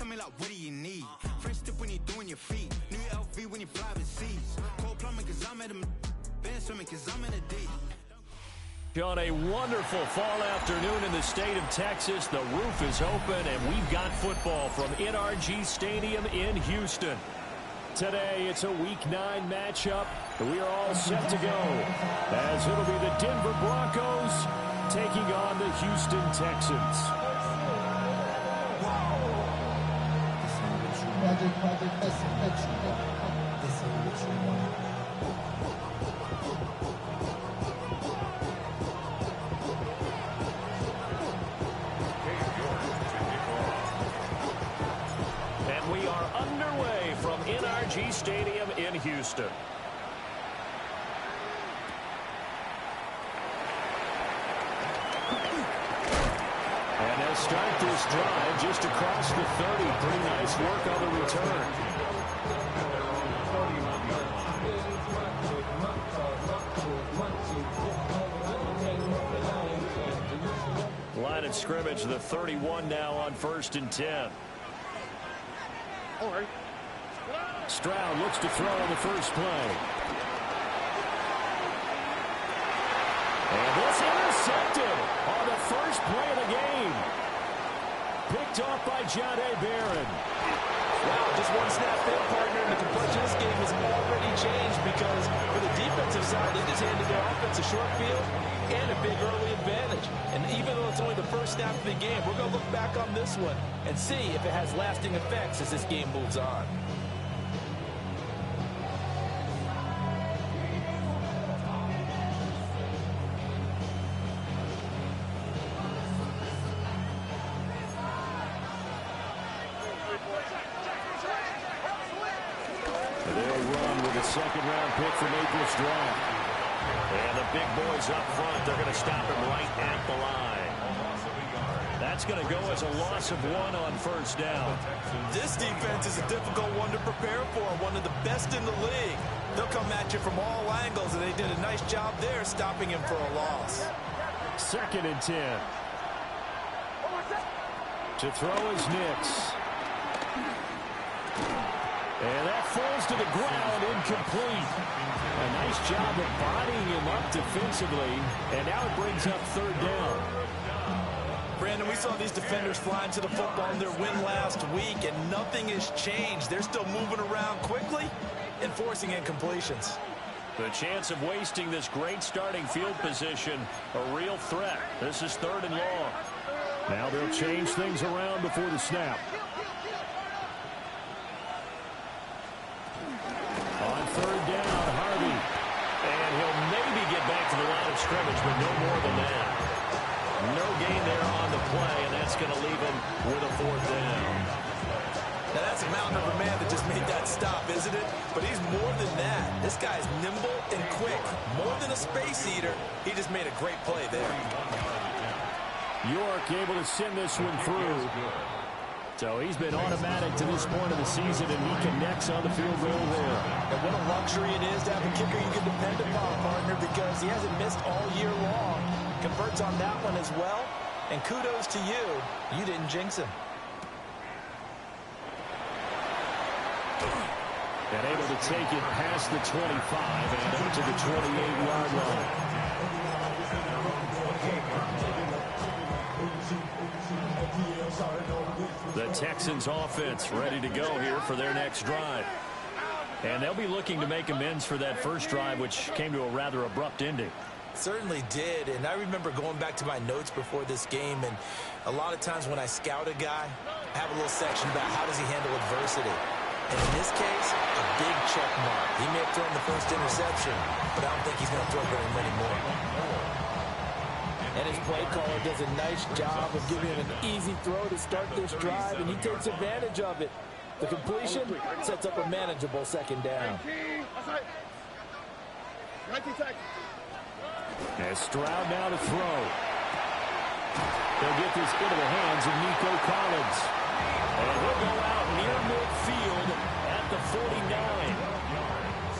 tell me like, what do you need? French tip when you doing your feet. New LV when you fly overseas. Cold plumbing cause I'm at a band swimming cause I'm in a D. On a wonderful fall afternoon in the state of Texas, the roof is open and we've got football from NRG Stadium in Houston. Today it's a Week 9 matchup. We are all set to go as it'll be the Denver Broncos taking on the Houston Texans. And we are underway from NRG Stadium in Houston. And they'll start this drive just across the 30. Pretty nice work on the return. Line of scrimmage, the 31 now on 1st and 10. Stroud looks to throw on the first play. And it's intercepted on the first play of the game. Picked off by Jahdae Barron. Wow, just one snap there, partner, and the complexion of this game has already changed because for the defensive side, they just handed their offense a short field and a big early advantage. And even though it's only the first snap of the game, we're going to look back on this one and see if it has lasting effects as this game moves on. Second-round pick from April's draft. And the big boys up front, they're going to stop him right at the line. That's going to go as a loss of 1 on first down. This defense is a difficult one to prepare for, one of the best in the league. They'll come at you from all angles, and they did a nice job there stopping him for a loss. 2nd and 10. To throw is Nix. And that falls to the ground, incomplete. A nice job of bodying him up defensively, and now it brings up 3rd down. Brandon, we saw these defenders flying to the football in their win last week, and nothing has changed. They're still moving around quickly and forcing incompletions. The chance of wasting this great starting field position, a real threat. This is 3rd and long. Now they'll change things around before the snap. On 3rd down, Harvey. And he'll maybe get back to the line of scrimmage, but no more than that. No gain there on the play, and that's going to leave him with a 4th down. Now that's a mountain of a man that just made that stop, isn't it? But he's more than that. This guy's nimble and quick. More than a space eater, he just made a great play there. York able to send this one through. So he's been automatic to this point of the season, and he connects on the field goal there. And what a luxury it is to have a kicker you can depend upon, partner, because he hasn't missed all year long. Converts on that one as well. And kudos to you. You didn't jinx him. And able to take it past the 25 and up to the 28-yard line. The Texans offense ready to go here for their next drive. And they'll be looking to make amends for that first drive, which came to a rather abrupt ending. Certainly did, and I remember going back to my notes before this game, and a lot of times when I scout a guy, I have a little section about how does he handle adversity. And in this case, a big check mark. He may have thrown the first interception, but I don't think he's going to throw very many more. And his play caller does a nice job of giving him an easy throw to start this drive, and he takes advantage of it. The completion sets up a manageable 2nd down. As Stroud now to throw. They'll get this into the hands of Nico Collins. And he'll go out near midfield at the 49.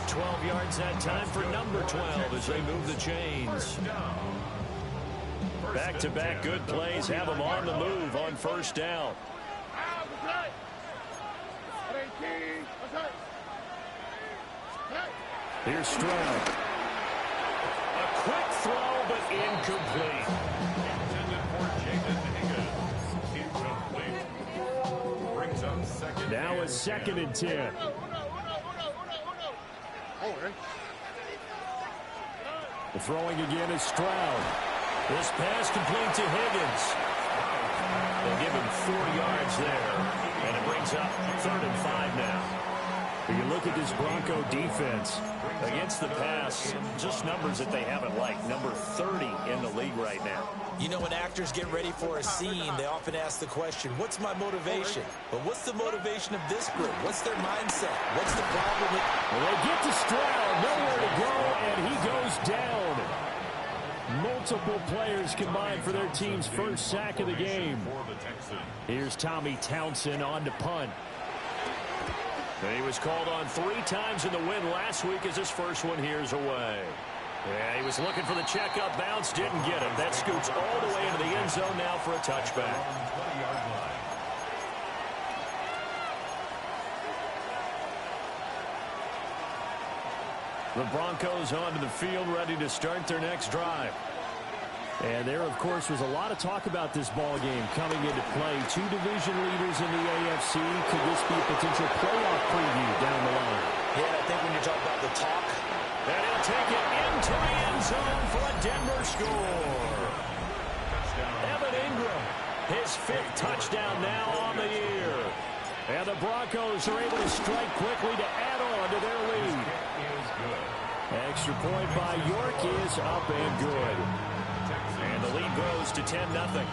12 yards that time for number 12 as they move the chains. Back-to-back good plays have them on the move on 1st down. Here's Stroud. A quick throw, but incomplete. Intended for Jaden Higgins. Incomplete. Brings up second. Now it's 2nd and 10. The throwing again is Stroud. This pass complete to Higgins. They'll give him 4 yards there, and it brings up 3rd and 5 now. When you look at this Bronco defense against the pass, just numbers that they haven't liked. Number 30 in the league right now. You know, when actors get ready for a scene, they often ask the question, what's my motivation? But what's the motivation of this group? What's their mindset? What's the problem with... Well, they get to Stroud, nowhere to go, and he goes down. Multiple players combined for their team's first sack of the game. Here's Tommy Townsend on to punt. And he was called on 3 times in the win last week as his first one here's away. Yeah, he was looking for the checkup bounce, didn't get it. That scoots all the way into the end zone now for a touchback. The Broncos onto the field, ready to start their next drive. And there, of course, was a lot of talk about this ball game coming into play. 2 division leaders in the AFC. Could this be a potential playoff preview down the line? Yeah, I think when you're talking about the talk. And he'll take it into the end zone for a Denver score. Evan Ingram, his 5th touchdown now on the year. And the Broncos are able to strike quickly to add on to their lead. Extra point by York is up and good. And the lead grows to 10-0.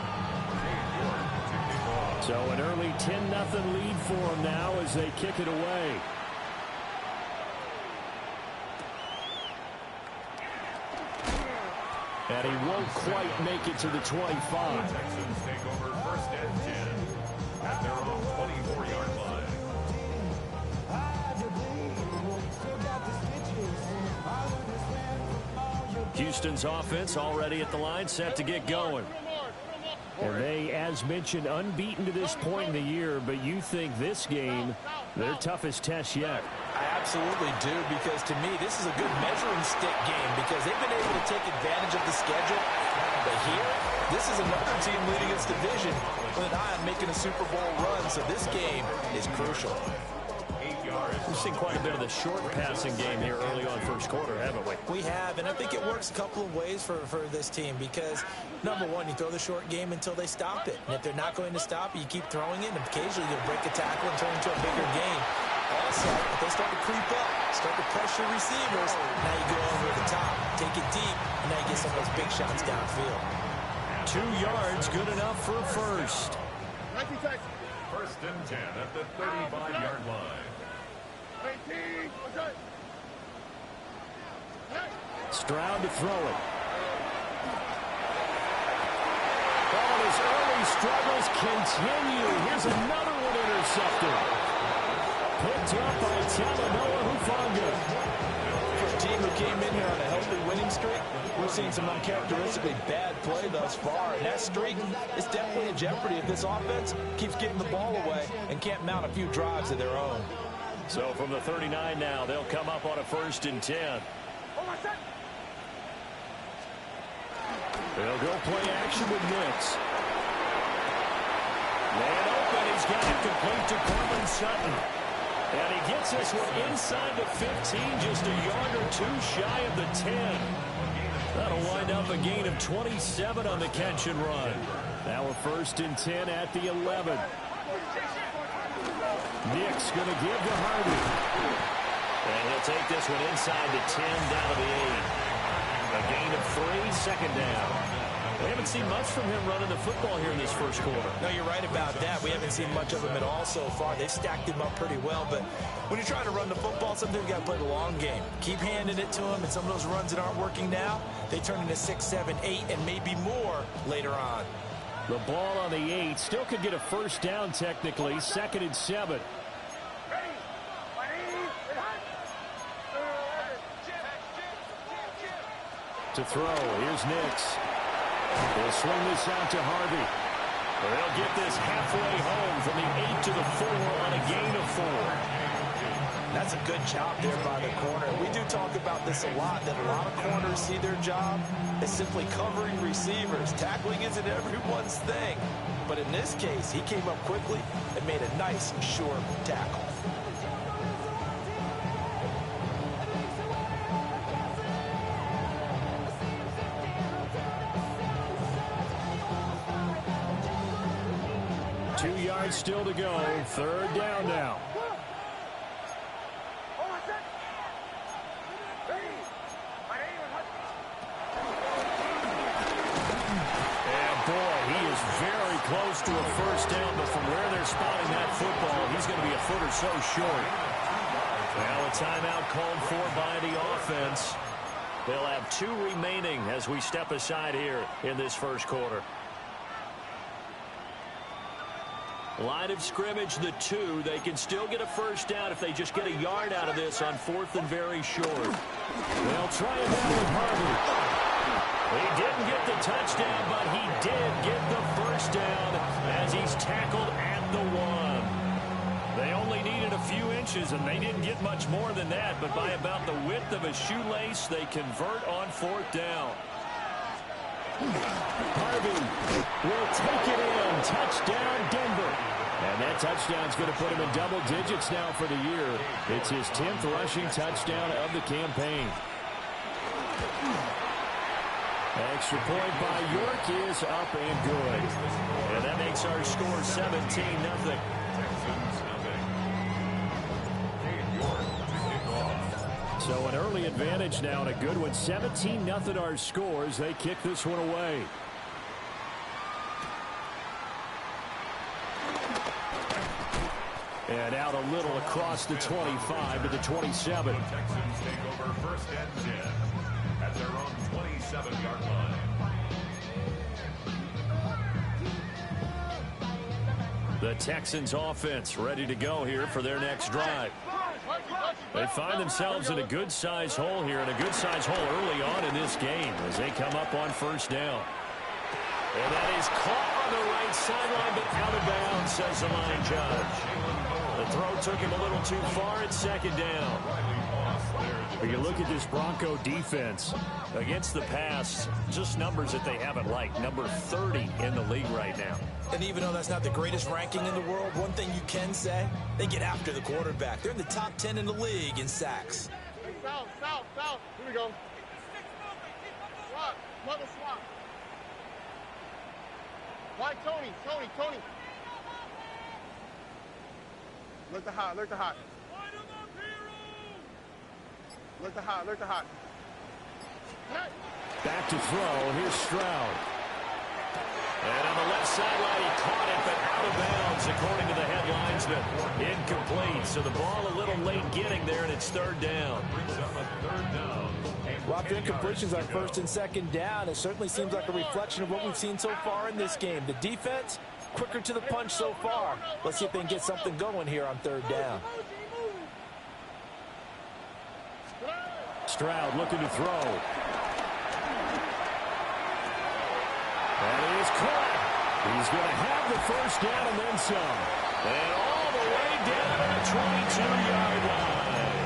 So an early 10-0 lead for them now as they kick it away. And he won't quite make it to the 25. Texans take over 1st and 10 at their own 24-yard line. Houston's offense already at the line, set to get going. And they, as mentioned, unbeaten to this point in the year, but you think this game, their toughest test yet. I absolutely do, because to me, this is a good measuring stick game because they've been able to take advantage of the schedule. But here, this is another team leading its division with an eye on making a Super Bowl run, so this game is crucial. We've seen quite a bit of the short passing game here early on first quarter, haven't we? We have, and I think it works a couple of ways for this team because, number one, you throw the short game until they stop it. And if they're not going to stop it, you keep throwing it, and occasionally you'll break a tackle and turn into a bigger game. Also, if they start to creep up, start to pressure receivers, now you go over the top, take it deep, and now you get some of those big shots downfield. 2 yards, good enough for a first. 1st and 10 at the 35-yard line. Stroud to throw it. Oh, his early struggles continue. Here's another one intercepted. Picked up by Talanoa Hufanga. For a team who came in here on a healthy winning streak, we're seeing some uncharacteristically bad play thus far. And that streak is definitely in jeopardy if this offense keeps giving the ball away and can't mount a few drives of their own. So from the 39 now, they'll come up on a 1st and 10. They'll go play action with Nix. Man open, he's got it complete to Courtland Sutton. And he gets this one inside the 15, just a yard or 2 shy of the 10. That'll wind up a gain of 27 on the catch and run. Now a 1st and 10 at the 11. Nick's going to give to Hardy. And he'll take this one inside the 10 down to the 8. A gain of 3, 2nd down. We haven't seen much from him running the football here in this first quarter. No, you're right about that. We haven't seen much of him at all so far. They've stacked him up pretty well, but when you're trying to run the football, sometimes you got to play the long game. Keep handing it to him, and some of those runs that aren't working now, they turn into 6, 7, 8, and maybe more later on. The ball on the 8 still could get a 1st down technically. 2nd and 7. To throw, here's Nix. He'll swing this out to Harvey. They'll get this halfway home from the 8 to the 4 on a gain of 4. That's a good job there by the corner. We do talk about this a lot, that a lot of corners see their job as simply covering receivers. Tackling isn't everyone's thing. But in this case, he came up quickly and made a nice, short tackle. Still to go. Third down now. And boy, he is very close to a first down, but from where they're spotting that football, he's going to be a foot or so short. Now a timeout called for by the offense. They'll have 2 remaining as we step aside here in this first quarter. Line of scrimmage, the 2. They can still get a first down if they just get a yard out of this on 4th and very short. They'll try it out with Harvey. He didn't get the touchdown, but he did get the first down as he's tackled at the 1. They only needed a few inches, and they didn't get much more than that, but by about the width of a shoelace, they convert on 4th down. Harvey will take it in. Touchdown, Denver. And that touchdown's going to put him in double digits now for the year. It's his 10th rushing touchdown of the campaign. Extra point by York is up and good. And that makes our score 17-0. So an early advantage now and a good one. 17-0 our scores. They kick this one away. And out a little across the 25 to the 27. The Texans take over first and 10 at their own 27-yard line. The Texans offense ready to go here for their next drive. They find themselves in a good-sized hole here, and a good-sized hole early on in this game as they come up on first down. And that is caught on the right sideline, but out of bounds, says the line judge. The throw took him a little too far at second down. But you look at this Bronco defense against the pass, just numbers that they haven't liked. Number 30 in the league right now. And even though that's not the greatest ranking in the world, one thing you can say, they get after the quarterback. They're in the top 10 in the league in sacks. South. Here we go. Swap. Level swap. Why, Tony. Look the hot. Look the hot. Back to throw. Here's Stroud. And on the left sideline, he caught it, but out of bounds, according to the head linesman. Incomplete. So the ball a little late getting there, and it's third down. Well, after incompletions on first and second down, it certainly seems like a reflection of what we've seen so far in this game. The defense, quicker to the punch so far. Let's see if they can get something going here on third down. Stroud looking to throw. And he is caught. He's going to have the first down and then some. And all the way down to the 22-yard line.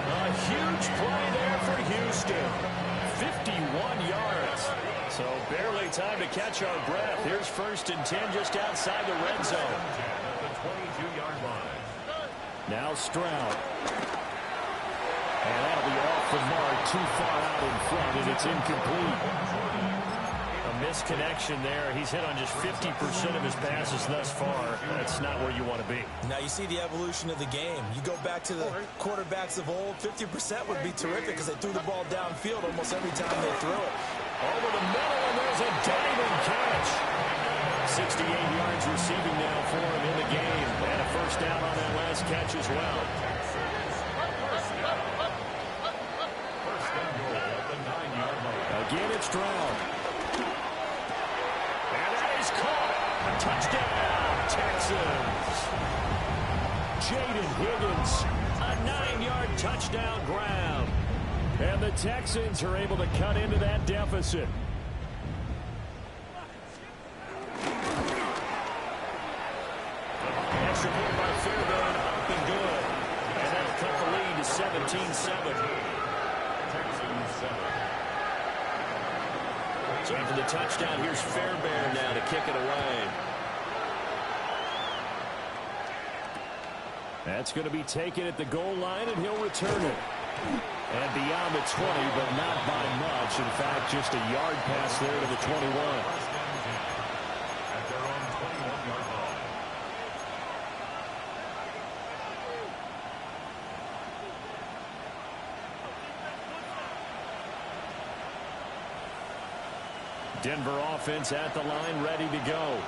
A huge play there for Houston. 51 yards. So barely time to catch our breath. Here's first and 10 just outside the red zone. The 22-yard line. Now Stroud. And that'll be off the mark, too far out in front, and it's incomplete. A misconnection there. He's hit on just 50% of his passes thus far. That's not where you want to be. Now you see the evolution of the game. You go back to the quarterbacks of old, 50% would be terrific because they threw the ball downfield almost every time they threw it. Over the middle, and there's a diving catch. 68 yards receiving now for him in the game. And a first down on that last catch as well. Again, it's Stroud. And that is caught. Touchdown, Texans. Jaden Higgins, a 9-yard touchdown grab. And the Texans are able to cut into that deficit. extra point by Fairbairn, up and good. And that'll cut the lead to 17-7. Texans 7. So after the touchdown, here's Fairbairn now to kick it away. That's going to be taken at the goal line, and he'll return it. And beyond the 20, but not by much. In fact, just a yard pass there to the 21. At their own 21-yard line. Denver offense at the line, ready to go.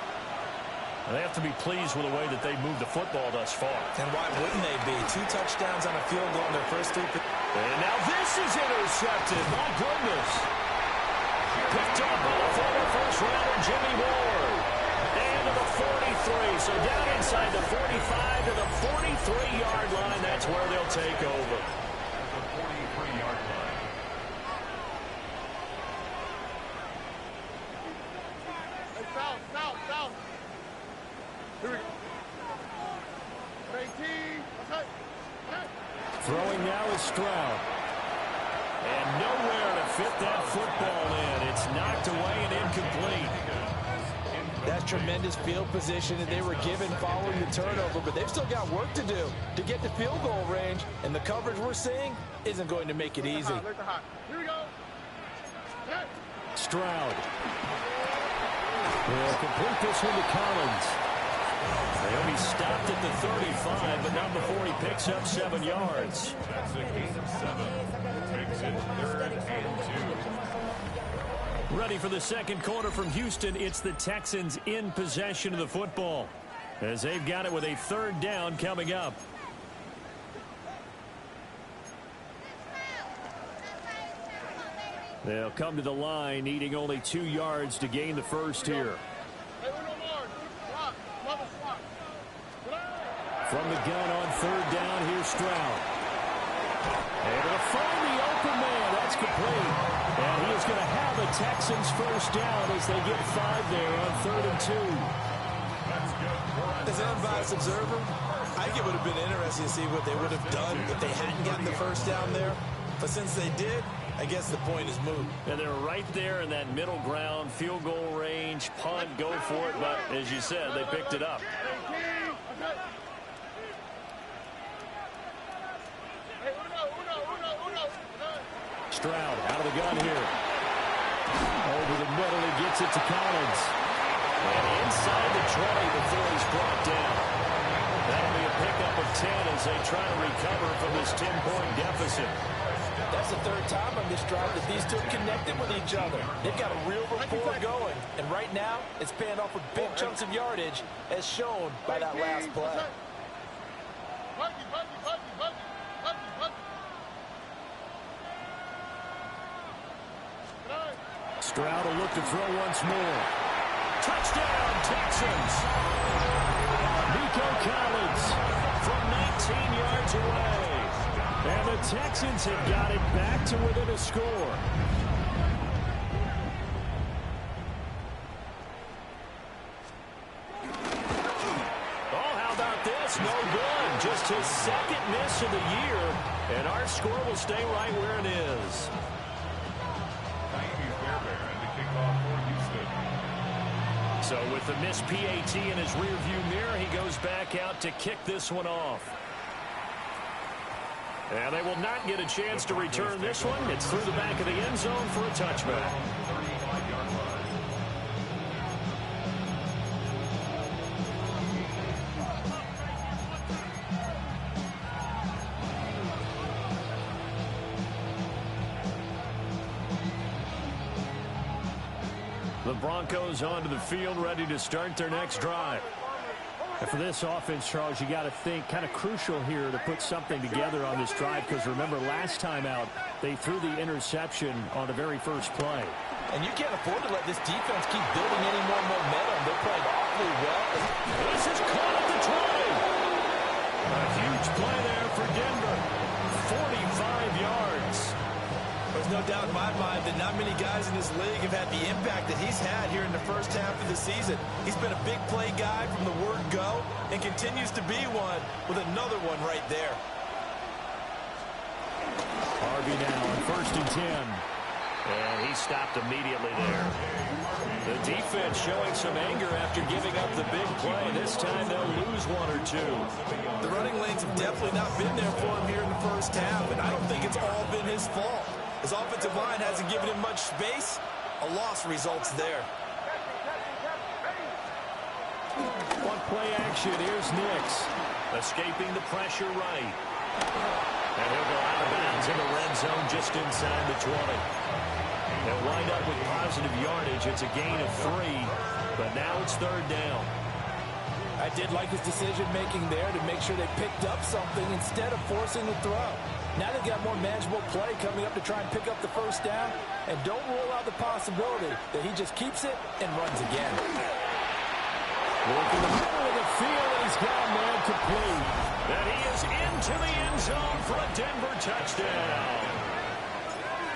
They have to be pleased with the way that they moved the football thus far. And why wouldn't they be? 2 touchdowns on a field goal in their first 3. And now this is intercepted. My goodness. Picked up by the former first-rounder Jimmy Ward. And to the 43. So down inside the 45 to the 43-yard line. That's where they'll take over. The 43-yard line. Hey, south. Here we go. 18. Okay. Throwing now is Stroud. And nowhere to fit that football in. It's knocked away and incomplete. That's tremendous field position that they were given following the turnover, but they've still got work to do to get to field goal range, and the coverage we're seeing isn't going to make it easy. Here we go. Okay. Stroud. Will complete this one to Collins. Naomi stopped at the 35, but not before he picks up 7 yards. That's a gain of 7. Makes it 3rd and 2. Ready for the second quarter from Houston. It's the Texans in possession of the football, as they've got it with a 3rd down coming up. They'll come to the line, needing only 2 yards to gain the first here. From the gun on 3rd down, here's Stroud. And to find the open man. That's complete. And he is going to have the Texans first down as they get 5 there on 3rd and 2. As an unbiased observer, I think it would have been interesting to see what they would have done if they hadn't gotten the first down there. But since they did, I guess the point is moot. And they're right there in that middle ground, field goal range, punt, go for it. But as you said, they picked it up. Stroud out of the gun here. Over the middle, he gets it to Collins. And inside the 20 before he's brought down. That'll be a pickup of 10 as they try to recover from this 10-point deficit. That's the 3rd time on this drive that these two connected with each other. They've got a real rapport going. And right now, it's paying off with big chunks of yardage, as shown by that last play. Stroud will look to throw once more. Touchdown, Texans! Nico Collins from 19 yards away. And the Texans have got it back to within a score. Oh, how about this? No good. Just his 2nd miss of the year. And our score will stay right where it is. So with the missed PAT in his rearview mirror, he goes back out to kick this one off. And they will not get a chance to return this one. It's through the back of the end zone for a touchback. The Broncos onto the field, ready to start their next drive. And for this offense, Charles, you got to think kind of crucial here to put something together on this drive, because remember, last time out, they threw the interception on the very first play. And you can't afford to let this defense keep building any more momentum. They're playing awfully well. This is caught at the 20. A huge play there for Denver. 45 yards. There's no no doubt in my mind that not many guys in this league have had the impact that he's had here in the first half of the season. He's been a big play guy from the word go and continues to be one with another one right there. Harvey now on 1st and 10. And he stopped immediately there. The defense showing some anger after giving up the big play. This time they'll lose one or two. The running lanes have definitely not been there for him here in the first half, and I don't think it's all been his fault. His offensive line hasn't given him much space. A loss results there. One play action. Here's Nix. Escaping the pressure right. And he'll go out of bounds in the red zone just inside the 20. They'll wind up with positive yardage. It's a gain of 3, but now it's 3rd down. I did like his decision-making there to make sure they picked up something instead of forcing the throw. Now they've got more manageable play coming up to try and pick up the 1st down, and don't rule out the possibility that he just keeps it and runs again. Working the middle of the field, and he's got a man complete. And he is into the end zone for a Denver touchdown.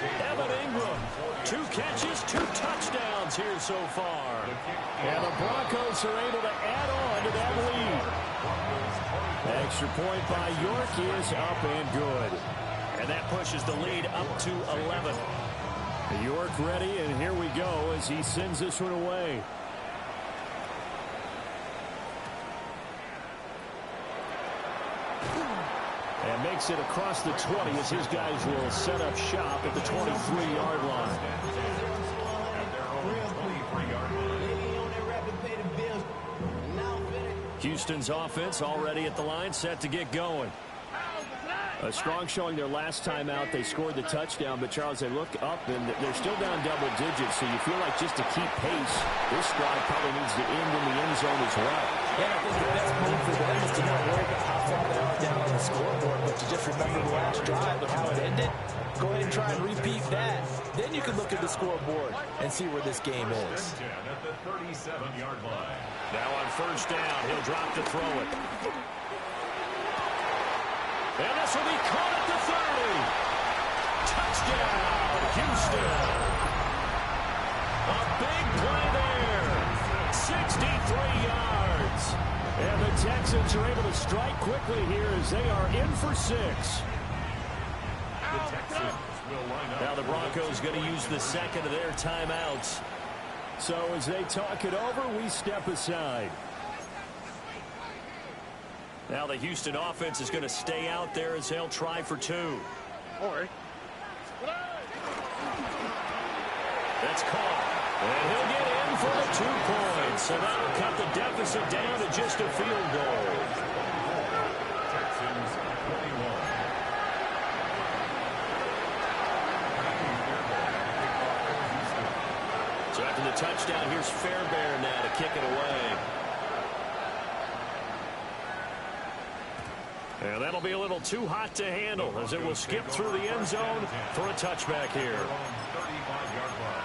Evan Ingram, 2 catches, 2 touchdowns here so far. And the Broncos are able to add on to that lead. Extra point by York is up and good. And that pushes the lead up to 11. York ready, and here we go as he sends this one away. And makes it across the 20 as his guys will set up shop at the 23-yard line. Houston's offense already at the line, set to get going. A strong showing their last time out. They scored the touchdown, but Charles, they look up and they're still down double digits, so you feel like just to keep pace, this drive probably needs to end in the end zone as well. Yeah, I think the best move for them is to not worry about how far they are down on the scoreboard, but to just remember the last drive and how it ended. Go ahead and try and repeat that. Then you can look at the scoreboard and see where this game is. At the 37-yard line. Now on 1st down, he'll drop to throw it. And this will be caught at the 30. Touchdown, Houston. A big play there. 63 yards. And the Texans are able to strike quickly here as they are in for 6. The Texans will line up. Now the Broncos going to use the second of their timeouts. So as they talk it over, we step aside. Now the Houston offense is going to stay out there as they'll try for 2. That's caught. And he'll get in for the 2 points. So that'll cut the deficit down to just a field goal. Texans 21. So after the touchdown, here's Fairbairn now to kick it away. And that'll be a little too hot to handle as it will skip through the end zone for a touchback here. 35-yard line.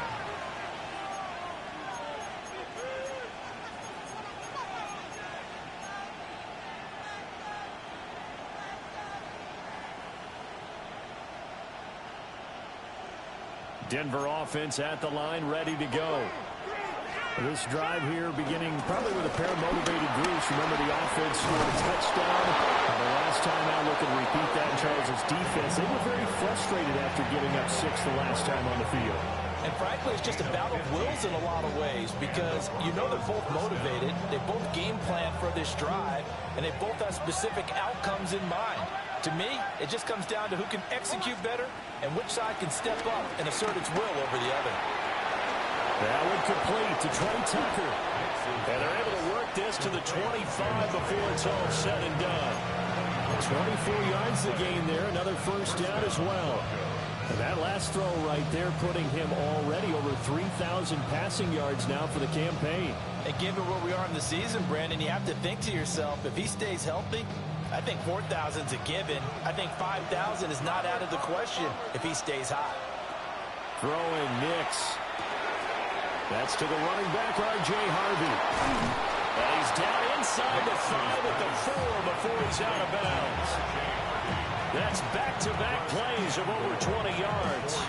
Denver offense at the line, ready to go. This drive here beginning probably with a pair of motivated groups. Remember, the offense scored a touchdown. And the last time out, looking to repeat that in Charles' defense. They were very frustrated after giving up 6 the last time on the field. And frankly, it's just a battle of wills in a lot of ways because you know they're both motivated. They both game plan for this drive, and they both have specific outcomes in mind. To me, it just comes down to who can execute better and which side can step up and assert its will over the other. That would complete to Trey Tucker. And they're able to work this to the 25 before it's all said and done. 24 yards the gain there. Another 1st down as well. And that last throw right there putting him already over 3,000 passing yards now for the campaign. And given where we are in the season, Brandon, you have to think to yourself, if he stays healthy, I think 4,000 is a given. I think 5,000 is not out of the question if he stays hot. Throwing Nix. That's to the running back, R.J. Harvey. And he's down inside the 5 at the 4 before he's out of bounds. That's back-to-back plays of over 20 yards.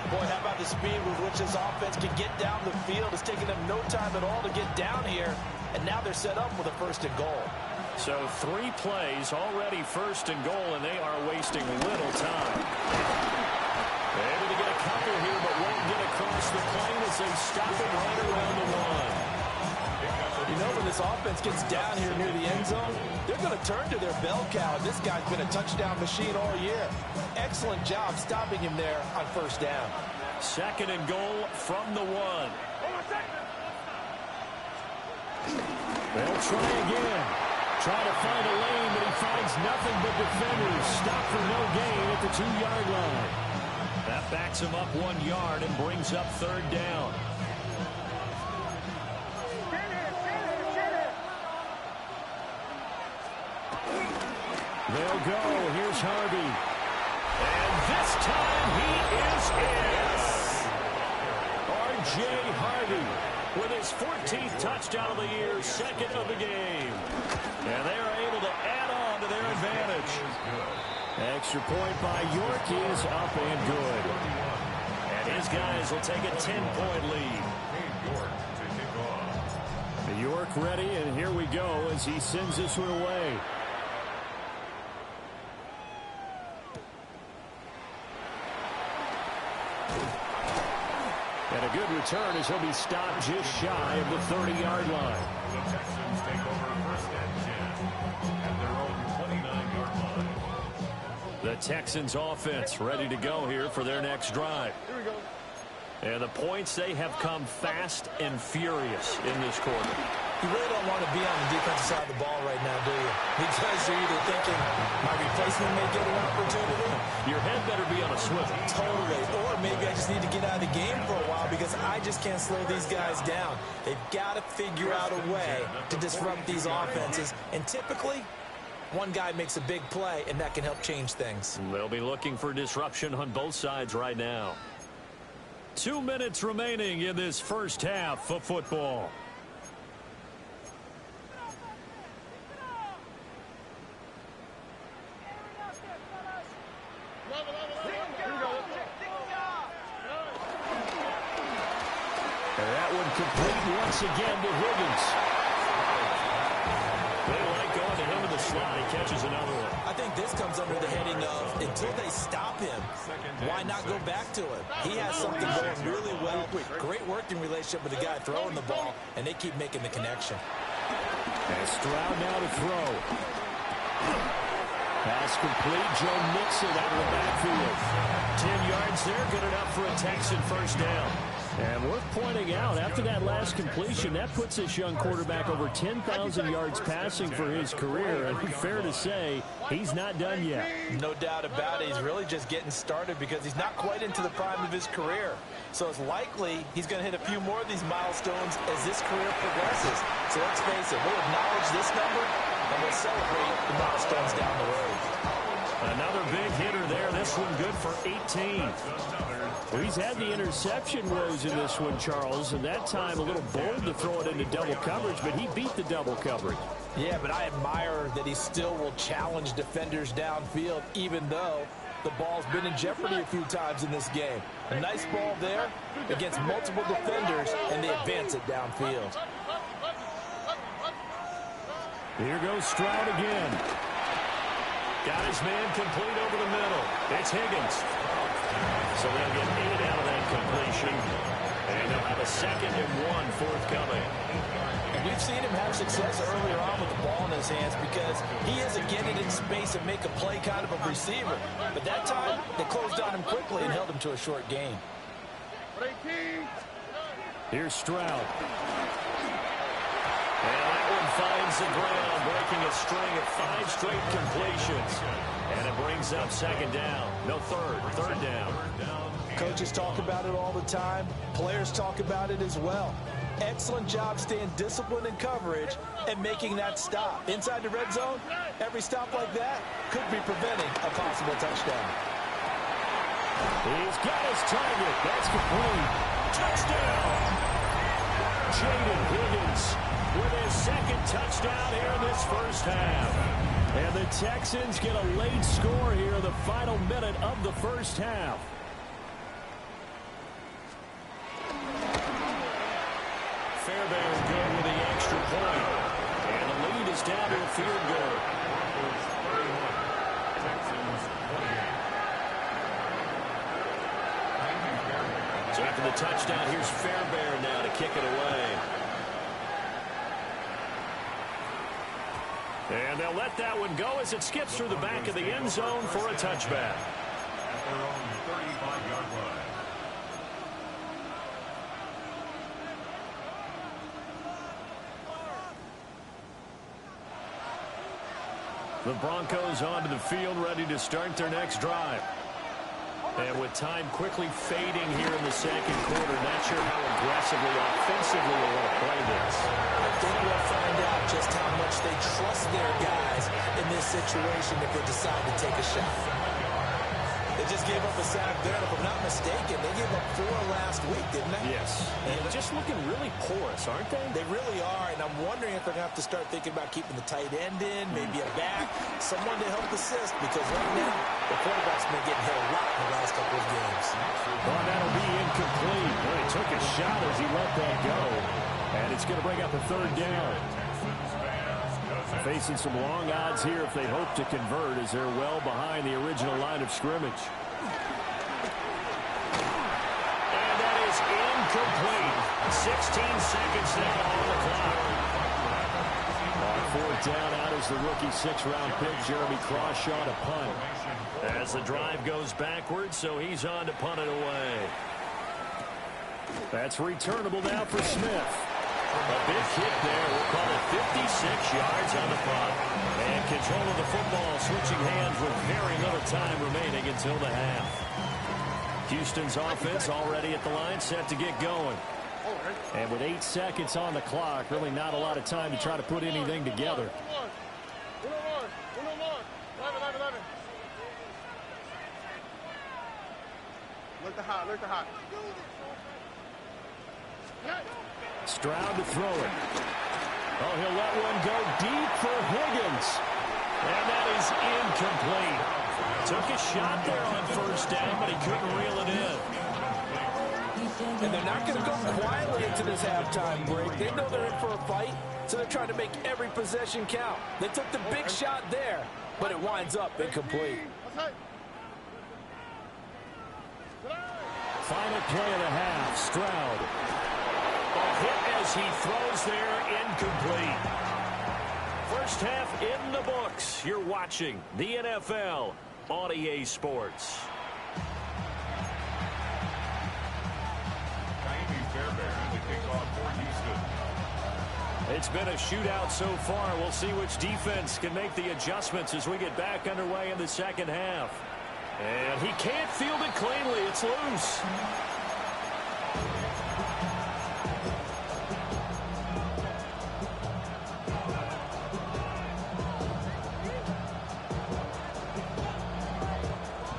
Boy, how about the speed with which this offense can get down the field? It's taking them no time at all to get down here, and now they're set up with a 1st and goal. So 3 plays, already 1st and goal, and they are wasting little time. Able to get a cover here, but won't get across the plane as they stop it right around the 1. You know, when this offense gets down here near the end zone, they're going to turn to their bell cow. This guy's been a touchdown machine all year. Excellent job stopping him there on 1st down. 2nd and goal from the 1. They'll try again. Try to find a lane, but he finds nothing but defenders. Stop for no gain at the 2-yard line. That backs him up 1 yard and brings up 3rd down. They'll go. Here's Harvey. And this time he is in. R.J. Harvey with his 14th touchdown of the year, 2nd of the game. And they are able to add on to their advantage. Extra point by York is up and good. And his guys will take a 10-point lead. York ready, and here we go as he sends this one away. And a good return as he'll be stopped just shy of the 30-yard line. The Texans take over 1st and 10 at their own 29-yard line. The Texans offense ready to go here for their next drive. Here we go. And the points, they have come fast and furious in this quarter. You really don't want to be on the defensive side of the ball right now, do you? Because you're either thinking, my replacement may get an opportunity. Your head better be on a swivel. Totally. Or maybe I just need to get out of the game for a while because I just can't slow these guys down. They've got to figure out a way to disrupt these offenses. And typically, one guy makes a big play, and that can help change things. They'll be looking for disruption on both sides right now. 2 minutes remaining in this 1st half of football. That one complete once again to Higgins. They like going to him in the slot. He catches another one. I think this comes under the heading of until they stop him, why not go back to him? He has something going really well. Great working relationship with the guy throwing the ball, and they keep making the connection. And Stroud now to throw. Pass complete. Joe Mixon out of the backfield. 10 yards there. Good enough for a Texan 1st down. And worth pointing out, after that last completion, that puts this young quarterback over 10,000 yards passing for his career. And fair to say, he's not done yet. No doubt about it. He's really just getting started because he's not quite into the prime of his career. So it's likely he's going to hit a few more of these milestones as this career progresses. So let's face it, we'll acknowledge this number and we'll celebrate the milestones down the road. Another big hitter there. This one good for 18. Well, he's had the interception woes in this one, Charles, and that time a little bold to throw it into double coverage, but he beat the double coverage. Yeah, but I admire that he still will challenge defenders downfield, even though the ball's been in jeopardy a few times in this game. A nice ball there against multiple defenders, and they advance it downfield. Here goes Stroud again. Got his man complete over the middle. It's Higgins. So they'll get 8 out of that completion. And they'll have a 2nd and 1 forthcoming. And we've seen him have success earlier on with the ball in his hands because he is a get it in space and make a play kind of a receiver. But that time, they closed on him quickly and held him to a short gain. Here's Stroud. And that one finds the ground, breaking a string of 5 straight completions. And it brings up 2nd down. No, 3rd down. Coaches talk about it all the time. Players talk about it as well. Excellent job staying disciplined in coverage and making that stop. Inside the red zone, every stop like that could be preventing a possible touchdown. He's got his target. That's complete. Touchdown! Jaden Higgins with his 2nd touchdown here in this 1st half. And the Texans get a late score here in the final minute of the 1st half. comes down to a field goal. Texans 28. So after the touchdown, here's Fairbairn now to kick it away. And they'll let that one go as it skips through the back of the end zone for a touchback. At their own 35-yard line. The Broncos onto the field, ready to start their next drive. And with time quickly fading here in the second quarter, not sure how aggressively, offensively they want to play this. I think we'll find out just how much they trust their guys in this situation if they decide to take a shot. They just gave up a sack there, and if I'm not mistaken, they gave up 4 last week, didn't they? Yes. And just looking really porous, aren't they? They really are, and I'm wondering if they're going to have to start thinking about keeping the tight end in, maybe a back, someone to help assist, because right now, the quarterback's been getting hit a lot in the last couple of games. Well, that'll be incomplete. Well, he took a shot as he let that go, and it's going to bring up a third down. Facing some long odds here if they hope to convert as they're well behind the original line of scrimmage. And that is incomplete. 16 seconds now on the clock. On fourth down, out is the rookie 6th-round pick, Jeremy Crawshaw, to punt. As the drive goes backwards, so he's on to punt it away. That's returnable now for Smith. A big hit there. We'll call it 56 yards on the punt. And control of the football switching hands with very little time remaining until the half. Houston's offense already at the line, set to get going. And with 8 seconds on the clock, really not a lot of time to try to put anything together. Look the hot, look the hot. Stroud to throw it. Oh, he'll let one go deep for Higgins. And that is incomplete. Took a shot there on first down, but he couldn't reel it in. And they're not going to go quietly into this halftime break. They know they're in for a fight, so they're trying to make every possession count. They took the big shot there, but it winds up incomplete. Final play of the half, Stroud. A hit as he throws there, incomplete. First half in the books. You're watching the NFL on EA Sports. Fairbairn to kick off for Houston. It's been a shootout so far. We'll see which defense can make the adjustments as we get back underway in the second half. And he can't field it cleanly. It's loose.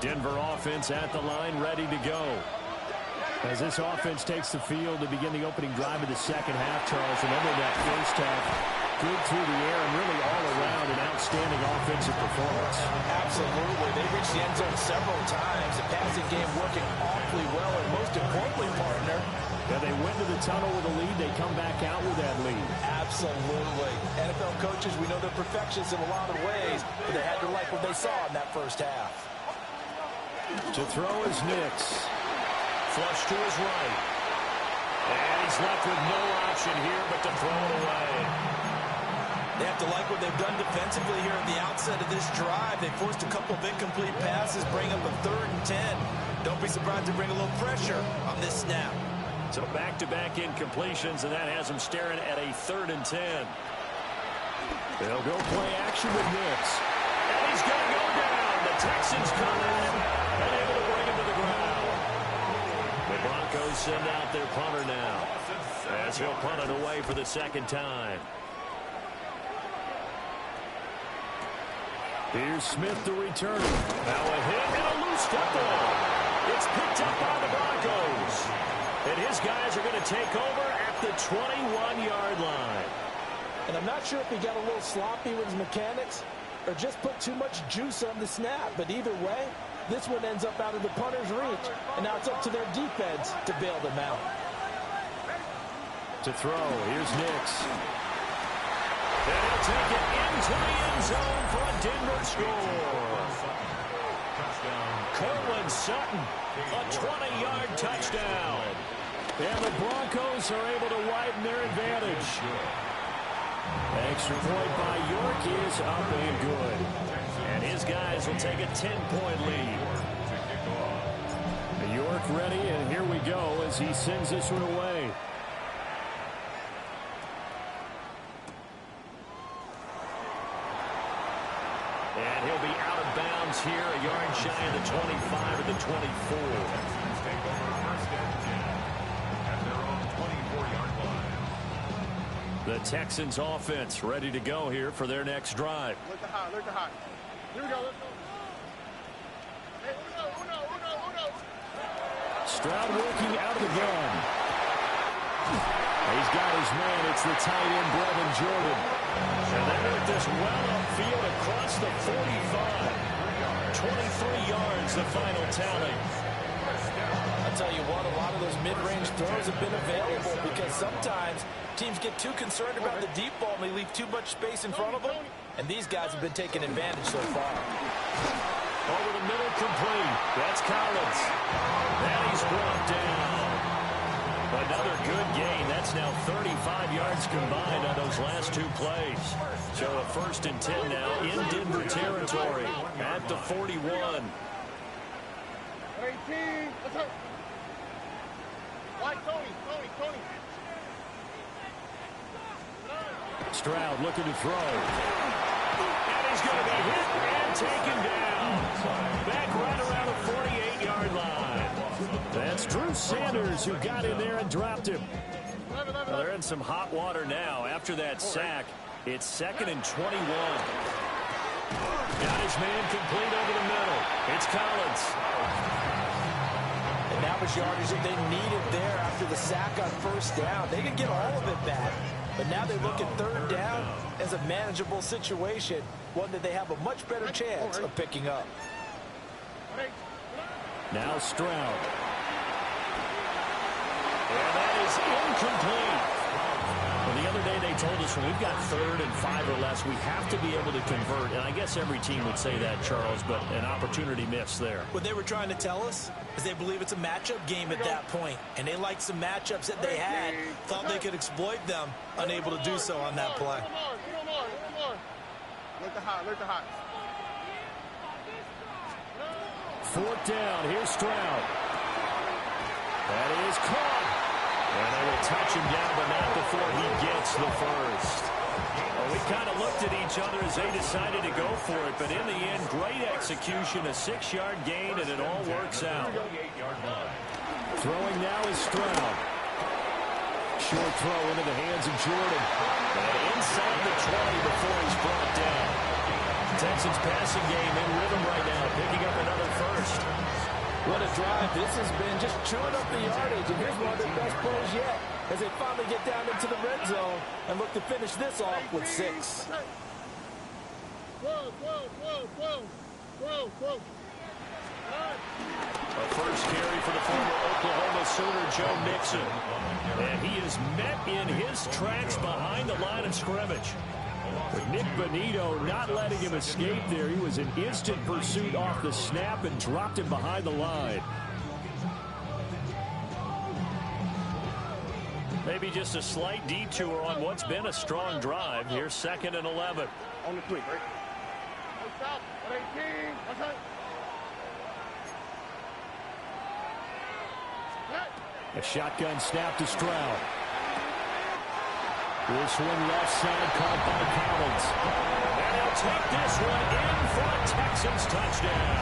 Denver offense at the line, ready to go. As this offense takes the field to begin the opening drive of the second half, Charles, remember that first half, good through the air and really all around an outstanding offensive performance. Absolutely. They reached the end zone several times. The passing game working awfully well, and most importantly, partner, they went to the tunnel with a lead. They come back out with that lead. Absolutely. NFL coaches, we know they're perfectionists in a lot of ways, but they had to like what they saw in that first half. To throw is Nix. Flush to his right. And he's left with no option here but to throw it away. They have to like what they've done defensively here at the outset of this drive. They forced a couple of incomplete passes, bring up a 3rd and 10. Don't be surprised to bring a little pressure on this snap. So back-to-back incompletions, and that has them staring at a 3rd and 10. They'll go play action with Nix. And he's going to go down. The Texans come in and able to bring him to the ground. The Broncos send out their punter now as he'll punt it away for the second time. Here's Smith to return. Now a hit and a loose football. It's picked up by the Broncos. And his guys are going to take over at the 21-yard line. And I'm not sure if he got a little sloppy with his mechanics or just put too much juice on the snap. But either way, this one ends up out of the punter's reach. And now it's up to their defense to bail them out. To throw, here's Nix. And He'll take it into the end zone for a Denver score. Cortland Sutton, a 20-yard touchdown. And the Broncos are able to widen their advantage. Extra point by York is up and good. And his guys will take a 10-point lead. York ready, and here we go as he sends this one away. And he'll be out of bounds here, a yard shy of the 25 or the 24. The Texans offense ready to go here for their next drive. Look the hot, look the hot. Here we go, let's go. Hey, uno. Stroud working out of the gun. He's got his man. It's the tight end, Brevin Jordan. And they work this well upfield across the 45. 23 yards, the final tally. I'll tell you what, a lot of those mid-range throws have been available because sometimes teams get too concerned about the deep ball and they leave too much space in front of them. And these guys have been taking advantage so far. Over the middle, complete. That's Collins. And he's brought down. Another good gain. That's now 35 yards combined on those last two plays. So a 1st and 10 now in Denver territory at the 41. 18. Let's go. Watch Tony. Stroud looking to throw. And he's going to be hit and taken down. Back right around the 48-yard line. That's Drew Sanders who got in there and dropped him. Well, they're in some hot water now. After that sack, it's 2nd and 21. Got his man complete over the middle. It's Collins. And that was yardage that they needed there after the sack on 1st down. They didn't get all of it back. But now they look at 3rd down as a manageable situation, one that they have a much better chance of picking up. Now Stroud. And that is incomplete. Well, the other day they told us when we've got 3rd and 5 or less, we have to be able to convert. And I guess every team would say that, Charles, but an opportunity missed there. What they were trying to tell us is they believe it's a matchup game at that point. And they liked some matchups that they had, thought they could exploit them, unable to do so on that play. Look the hot. 4th down. Here's Stroud. That is caught. And they will touch him down, but not before he gets the first. Well, we kind of looked at each other as they decided to go for it, but in the end, great execution, a 6-yard gain, and it all works out. Throwing now is Stroud. Short throw into the hands of Jordan. And inside the 20 before he's brought down. Texans passing game in rhythm right now, picking up another first. What a drive this has been, just chewing up the yardage. And here's one of their best plays yet as they finally get down into the red zone and look to finish this off with 6. A first carry for the former Oklahoma Sooner, Joe Mixon. And he is met in his tracks behind the line of scrimmage. With Nick Bonito not letting him escape there. He was in instant pursuit off the snap and dropped him behind the line. Maybe just a slight detour on what's been a strong drive. Here's 2nd and 11. On the quick, right? Stop. 18. Okay. A shotgun snap to Stroud. This one left side caught by Collins. And he'll take this one in for a Texans touchdown.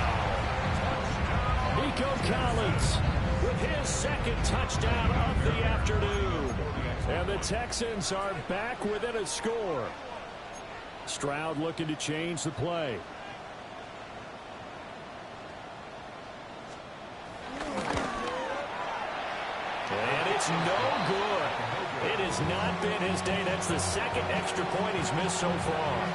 Nico Collins with his 2nd touchdown of the afternoon. And the Texans are back within a score. Stroud looking to change the play. And it's no good. It has not been his day. That's the 2nd extra point he's missed so far.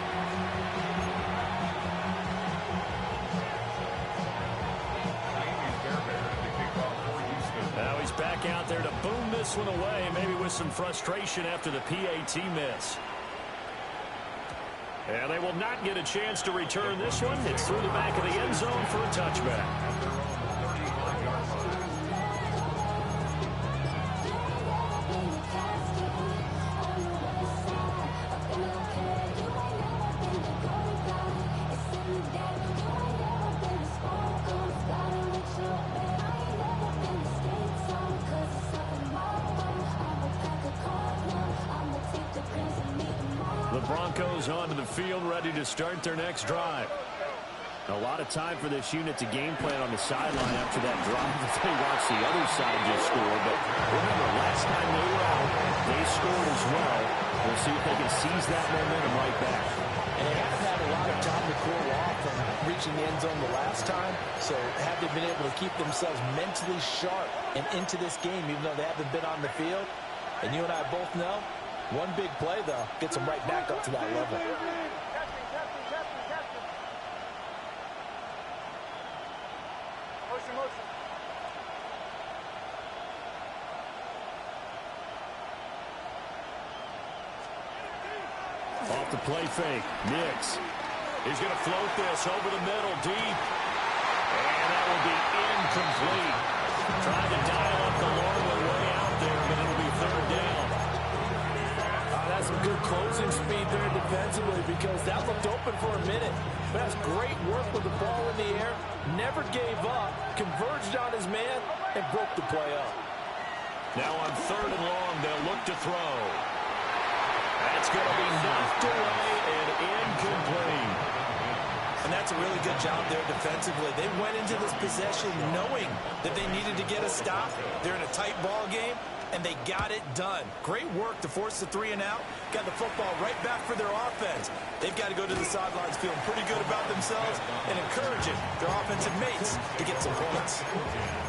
Now he's back out there to boom this one away, maybe with some frustration after the PAT miss. And they will not get a chance to return this one. It's through the back of the end zone for a touchback. The Broncos onto the field, ready to start their next drive. A lot of time for this unit to game plan on the sideline after that drive that they watched the other side just score. But remember, last time they were out, they scored as well. We'll see if they can seize that momentum right back. And they haven't had a lot of time to cool off from reaching the end zone the last time. So have they been able to keep themselves mentally sharp and into this game, even though they haven't been on the field? And you and I both know, one big play, though, gets them right back up to that level. Off the play fake, Nix. He's going to float this over the middle, deep. And that will be incomplete. Trying to dial up the long way out there, but it'll be third down. That's some good closing speed there defensively, because that looked open for a minute. But that's great work with the ball in the air. Never gave up, converged on his man, and broke the play up. Now on third and long, they'll look to throw. That's going to be knocked away and incomplete. And that's a really good job there defensively. They went into this possession knowing that they needed to get a stop. They're in a tight ball game, and they got it done. Great work to force the 3 and out. Got the football right back for their offense. They've got to go to the sidelines feeling pretty good about themselves and encouraging their offensive mates to get some points.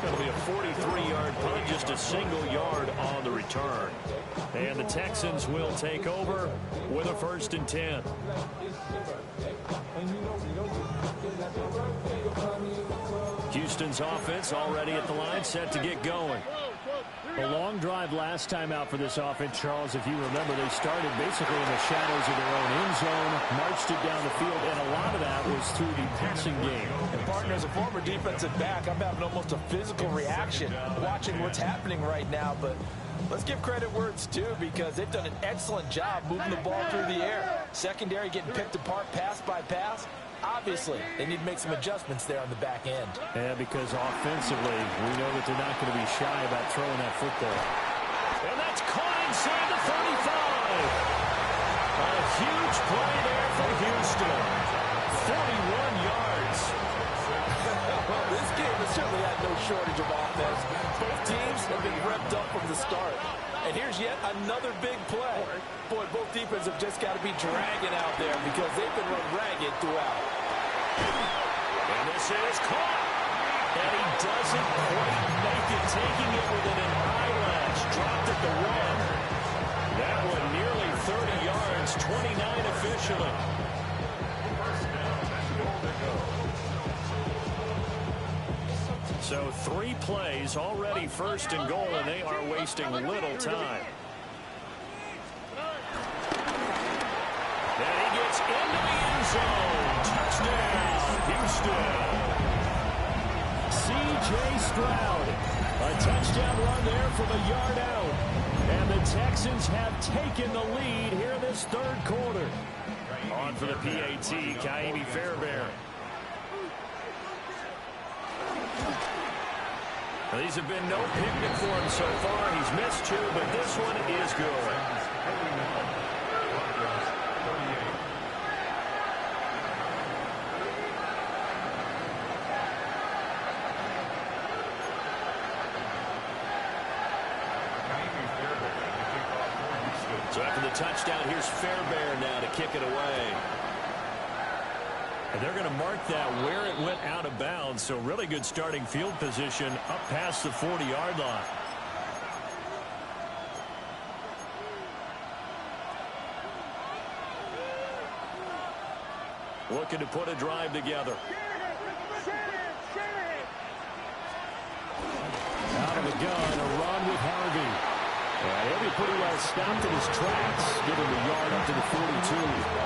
That'll be a 43-yard punt, just a single yard on the return. And the Texans will take over with a 1st and 10. Houston's offense already at the line, set to get going. A long drive last time out for this offense, Charles. If you remember, they started basically in the shadows of their own end zone, marched it down the field, and a lot of that was through the passing game. And, partner, as a former defensive back, I'm having almost a physical reaction watching what's happening right now. But let's give credit where it's due, because they've done an excellent job moving the ball through the air. Secondary getting picked apart pass by pass. Obviously, they need to make some adjustments there on the back end. Yeah, because offensively, we know that they're not going to be shy about throwing that football. And that's caught inside the 35. A huge play there for Houston. 41 yards. Well, this game has certainly had no shortage of offense. Both teams have been revved up from the start. And here's yet another big play. Boy, both defenses have just got to be dragging out there, because they've been run ragged throughout. And this is caught. And he doesn't quite make it, taking it within an eyelash. Dropped at the 1. That one nearly 30 yards, 29 officially. So 3 plays, already 1st and goal, and they are wasting little time. And he gets into the end zone. Touchdown, Houston. C.J. Stroud. A touchdown run there from a yard out. And the Texans have taken the lead here in this 3rd quarter. On for the PAT, Kaimi Fairbairn. Well, these have been no picnic for him so far. He's missed 2, but this one is good. So after the touchdown, here's Fairbairn now to kick it away. And they're going to mark that where it went out of bounds. So really good starting field position up past the 40-yard line. Looking to put a drive together. Out of the gun, a run with Harvey. He'll be pretty well stopped in his tracks, giving the yard up to the 42.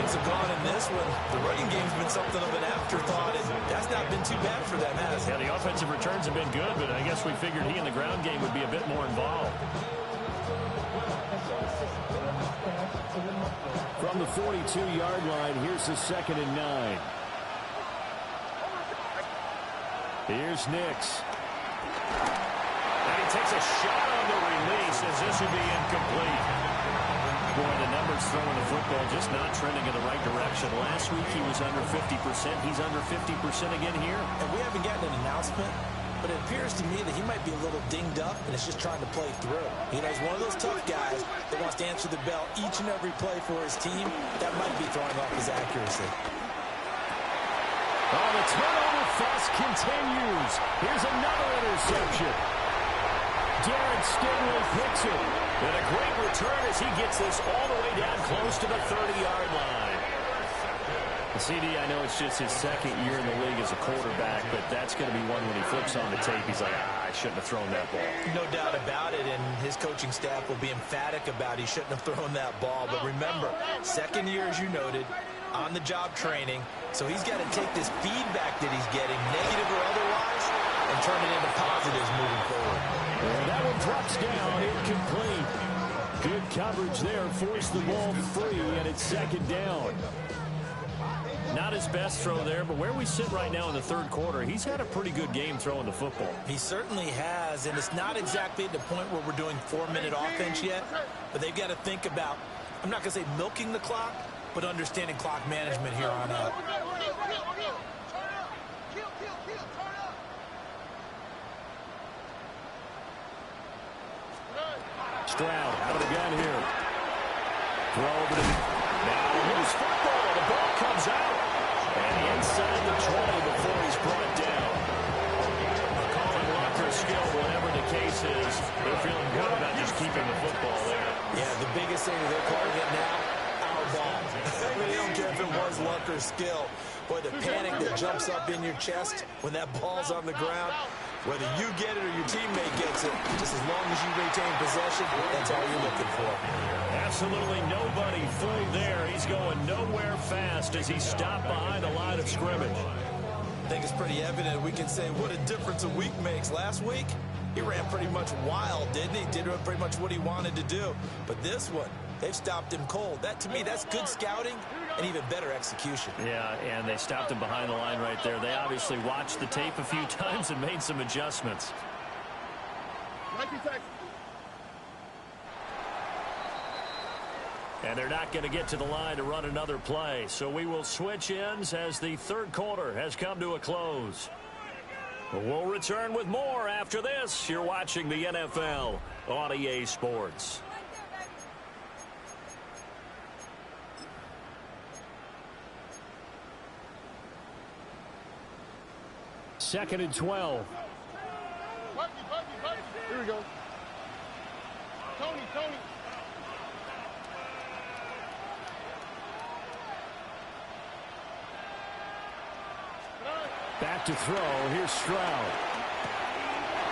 things have gone in this one, the running game's been something of an afterthought, and that's not been too bad for them, has it? Yeah, the offensive returns have been good, but I guess we figured he in the ground game would be a bit more involved. From the 42-yard line, here's the 2nd and 9. Here's Nix. And he takes a shot on the release as this will be incomplete. Boy, the numbers throwing the football just not trending in the right direction. Last week he was under 50%. He's under 50% again here. And we haven't gotten an announcement, but it appears to me that he might be a little dinged up and is just trying to play through. You know, he's one of those tough guys that wants to answer the bell each and every play for his team. That might be throwing off his accuracy. Oh, the turnover fuss continues. Here's another interception. Jared Stingley picks it. And a great return as he gets this all the way down close to the 30-yard line. CD, I know it's just his 2nd year in the league as a quarterback, but that's going to be one when he flips on the tape. He's like, I shouldn't have thrown that ball. No doubt about it, and his coaching staff will be emphatic about he shouldn't have thrown that ball. But remember, 2nd year, as you noted, on-the-job training, so he's got to take this feedback that he's getting, negative or otherwise, and turn it into positives moving forward. And that one drops down, incomplete. Good coverage there, forced the ball free, and it's 2nd down. Not his best throw there, but where we sit right now in the 3rd quarter, he's had a pretty good game throwing the football. He certainly has, and it's not exactly at the point where we're doing 4-minute offense yet, but they've got to think about, I'm not going to say milking the clock, but understanding clock management here on out. Stroud out of the gun here. Throw over to now loose football. The ball comes out. And inside the 20 before he's brought down. Calling Walker skill, whatever the case is, they're feeling good about just keeping the football there. Yeah, the biggest thing that they're calling it now, our ball. I mean, they don't care if it was luck or skill. Boy, the panic that jumps up in your chest when that ball's on the ground, whether you get it or your teammate gets it, just as long as you retain possession, that's all you're looking for. Absolutely nobody fooled there. He's going nowhere fast as he stopped behind the line of scrimmage. I think it's pretty evident. We can say what a difference a week makes. Last week, he ran pretty much wild, didn't he? Did pretty much what he wanted to do. But this one, they've stopped him cold. That, to me, that's good scouting and even better execution. Yeah, and they stopped him behind the line right there. They obviously watched the tape a few times and made some adjustments. And they're not going to get to the line to run another play. So we will switch ends as the 3rd quarter has come to a close. We'll return with more after this. You're watching the NFL on EA Sports. Second and 12. Here we go. Tony. Back to throw. Here's Stroud.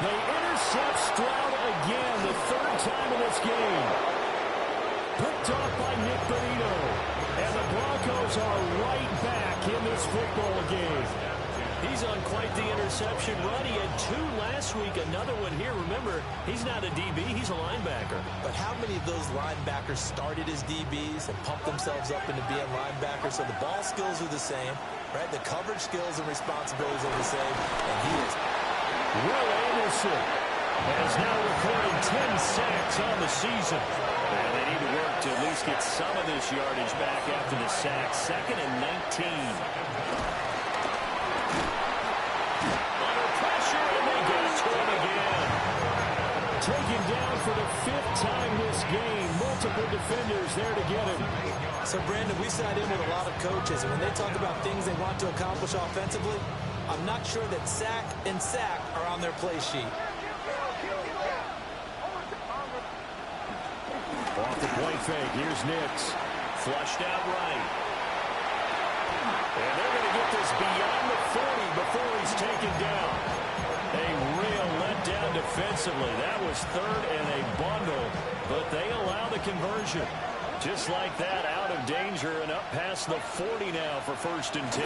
They intercept Stroud again, the 3rd time in this game. Picked off by Nick Benito. And the Broncos are right back in this football game. He's on quite the interception run. He had 2 last week, another one here. Remember, he's not a DB, he's a linebacker. But how many of those linebackers started as DBs and pumped themselves up into being linebackers? So the ball skills are the same, right? The coverage skills and responsibilities are the same. And he is. Will Anderson has now recorded 10 sacks on the season. And they need to work to at least get some of this yardage back after the sack. 2nd and 19. Taken down for the 5th time this game. Multiple defenders there to get him. So, Brandon, we sat in with a lot of coaches, and when they talk about things they want to accomplish offensively, I'm not sure that sack and sack are on their play sheet. Off the point fake, here's Nix. Flushed out right. And they're going to get this beyond the 40 before he's taken down. A real letdown defensively. That was 3rd and a bundle, but they allow the conversion. Just like that, out of danger and up past the 40 now for 1st and 10.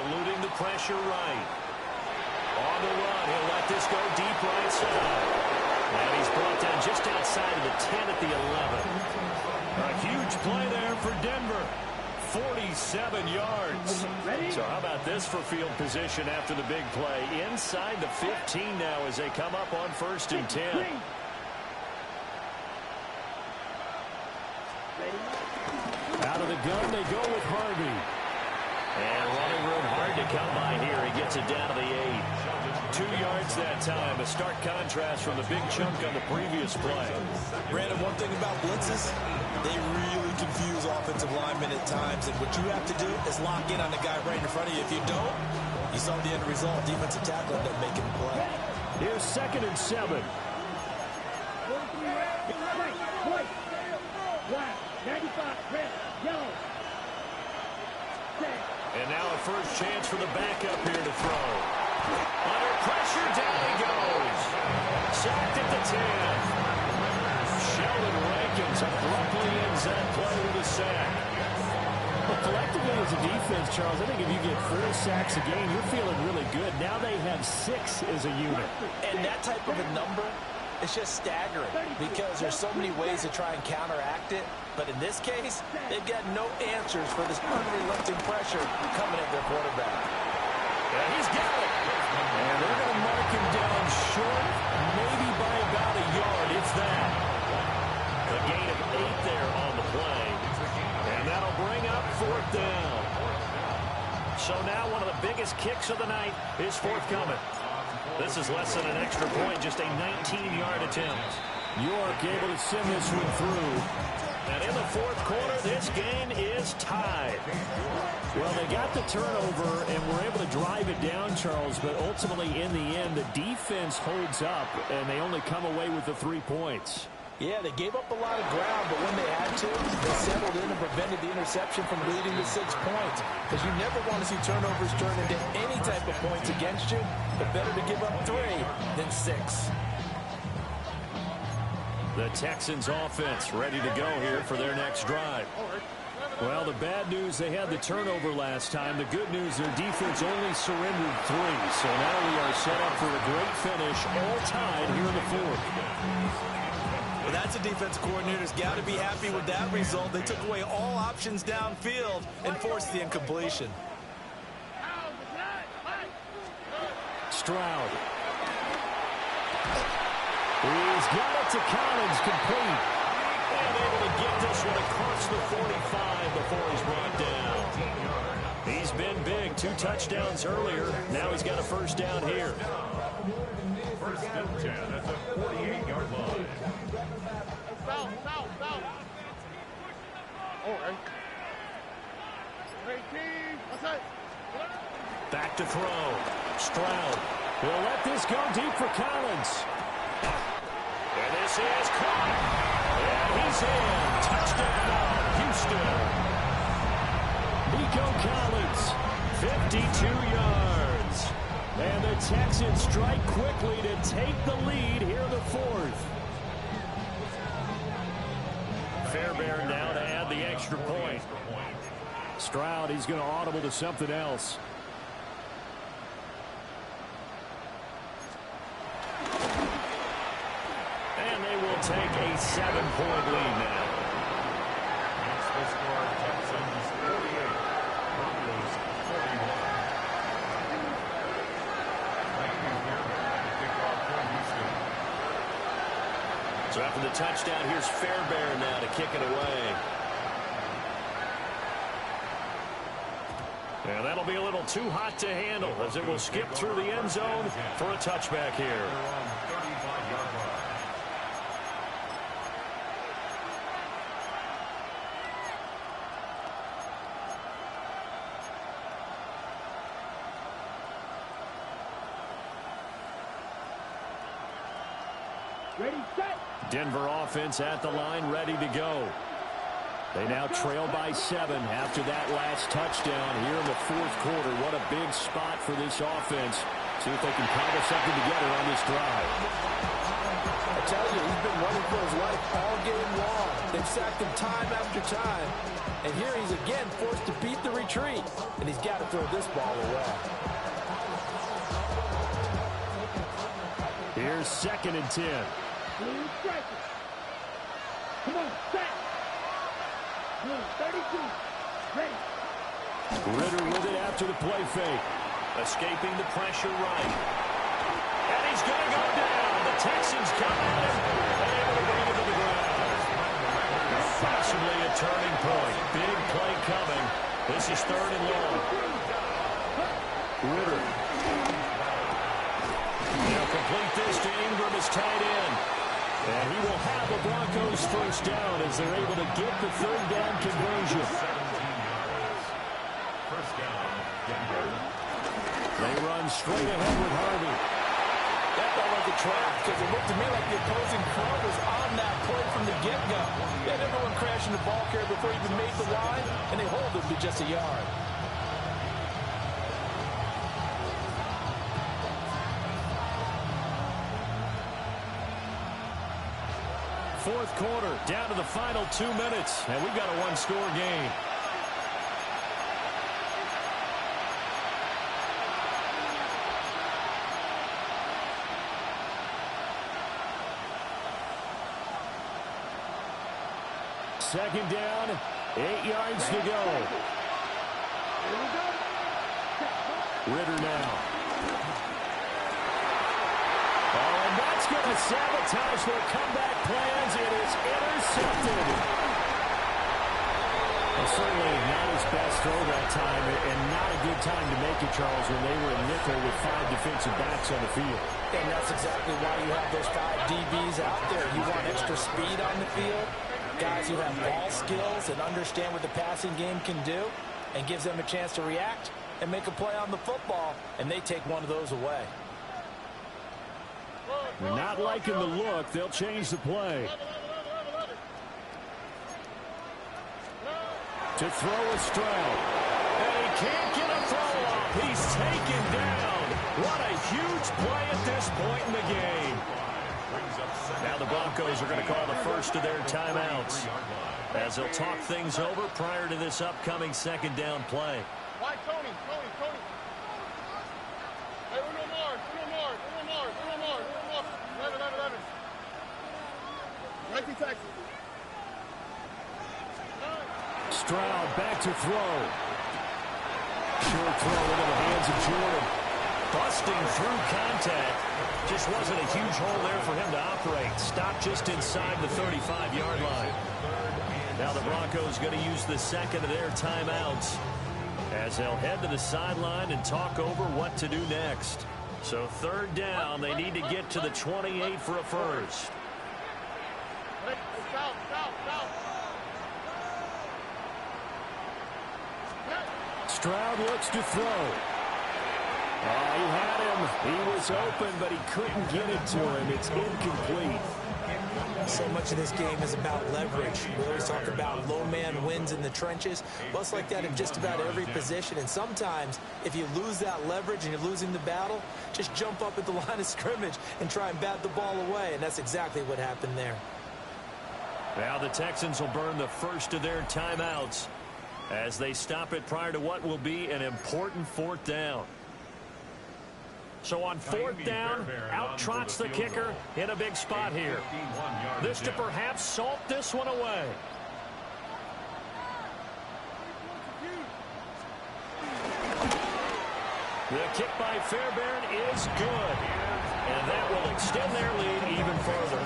Eluding the pressure right. On the run, he'll let this go deep right side. And he's brought down just outside of the 10 at the 11. A huge play there for Denver. 47 yards. So how about this for field position after the big play? Inside the 15 now as they come up on 1st and 10. Out of the gun, they go with Harvey. And running room hard to come by here. He gets it down to the 8. 2 yards that time. A stark contrast from the big chunk on the previous play. Brandon, one thing about blitzes, they really confuse offensive linemen at times. And what you have to do is lock in on the guy right in front of you. If you don't, you saw the end result. Defensive tackle ended up making the play. Here's 2nd and 7. And now a first chance for the backup here to throw. Under pressure, down he goes. Sacked at the 10. Sheldon Rankins abruptly ends that play with a sack. But collectively as a defense, Charles, I think if you get 4 sacks a game, you're feeling really good. Now they have 6 as a unit. And that type of a number, it's just staggering because there's so many ways to try and counteract it. But in this case, they've got no answers for this unrelenting pressure coming at their quarterback. And he's got it. And they're going to mark him down short, maybe by about a yard, if that. A gain of 8 there on the play. And that'll bring up 4th down. So now one of the biggest kicks of the night is forthcoming. This is less than an extra point, just a 19-yard attempt. York able to send this one through. And in the 4th quarter, this game is tied. Well, they got the turnover and were able to drive it down, Charles, but ultimately in the end, the defense holds up, and they only come away with the 3 points. Yeah, they gave up a lot of ground, but when they had to, they settled in and prevented the interception from leading to 6 points. Because you never want to see turnovers turn into any type of points against you, but better to give up 3 than 6. The Texans offense ready to go here for their next drive. Well, the bad news, they had the turnover last time. The good news, their defense only surrendered 3. So now we are set up for a great finish, all tied here in the 4th. Well, that's a defense coordinator's got to be happy with that result. They took away all options downfield and forced the incompletion. Stroud. He's got it to Collins, complete. And able to get this one across the 45 before he's brought down. He's been big. 2 touchdowns earlier. Now he's got a first down here. 1st and 10 at the 48-yard line. Foul. Okay. Back to throw. Stroud. He'll let this go deep for Collins. And this is caught. And he's in. Touchdown, Houston. Nico Collins, 52 yards. And the Texans strike quickly to take the lead here in the 4th. Fairbairn now to add the extra point. Stroud, he's going to audible to something else. And they will take a 7-point lead now. The score, Texans 48, Broncos 41. So after the touchdown, here's Fairbairn now to kick it away. And that'll be a little too hot to handle as it will skip through the end zone for a touchback here. Ready, set. Denver offense at the line, ready to go. They now trail by 7 after that last touchdown here in the 4th quarter. What a big spot for this offense. See if they can cobble something together on this drive. I'll tell you, he's been running for his life all game long. They've sacked him time after time. And here he's again forced to beat the retreat. And he's got to throw this ball away. Here's 2nd and 10. Come on, set. 32. Ready. Ritter with it after the play fake. Escaping the pressure right. And he's going to go down. The Texans come at him and able to bring him to the ground. Possibly a turning point. Big play coming. This is 3rd and long. Ritter. They'll complete this to Ingram as tight end. And he will have the Broncos first down as they're able to get the 3rd down conversion. First down, Denver. They run straight ahead with Harvey. That felt like a trap because it looked to me like the opposing crowd was on that play from the get-go. They had everyone crashing the ball carrier before he even made the line, and they hold him to just a yard. Fourth quarter, down to the final 2 minutes, and we've got a one-score game. Second down, 8 yards to go. Ritter now. Oh, and that's going to sabotage their comeback plans. It is intercepted. Well, certainly not his best throw that time, and not a good time to make it, Charles, when they were in nickel with 5 defensive backs on the field. And that's exactly why you have those 5 DBs out there. You want extra speed on the field. Guys who have ball skills and understand what the passing game can do, and gives them a chance to react and make a play on the football, and they take one of those away. They're not liking the look. They'll change the play. To throw a Stroud. And he can't get a throw off. He's taken down. What a huge play at this point in the game. Now the Broncos are going to call the first of their timeouts as they'll talk things over prior to this upcoming 2nd down play. Why, Tony? Hey, uno more. 11. Right to Texas. Stroud back to throw. Short throw into the hands of Jordan. Busting through contact. Just wasn't a huge hole there for him to operate. Stopped just inside the 35-yard line. Now the Broncos going to use the 2nd of their timeouts as they'll head to the sideline and talk over what to do next. So 3rd down, they need to get to the 28 for a first. Stroud looks to throw. Oh, he had him. He was open, but he couldn't get it to him. It's incomplete. So much of this game is about leverage. We always talk about low man wins in the trenches. Well, it's like that in just about every position. And sometimes, if you lose that leverage and you're losing the battle, just jump up at the line of scrimmage and try and bat the ball away. And that's exactly what happened there. Now the Texans will burn the first of their timeouts as they stop it prior to what will be an important 4th down. So on 4th down, out trots the kicker in a big spot here. This to perhaps salt this one away. The kick by Fairbairn is good. And that will extend their lead even further.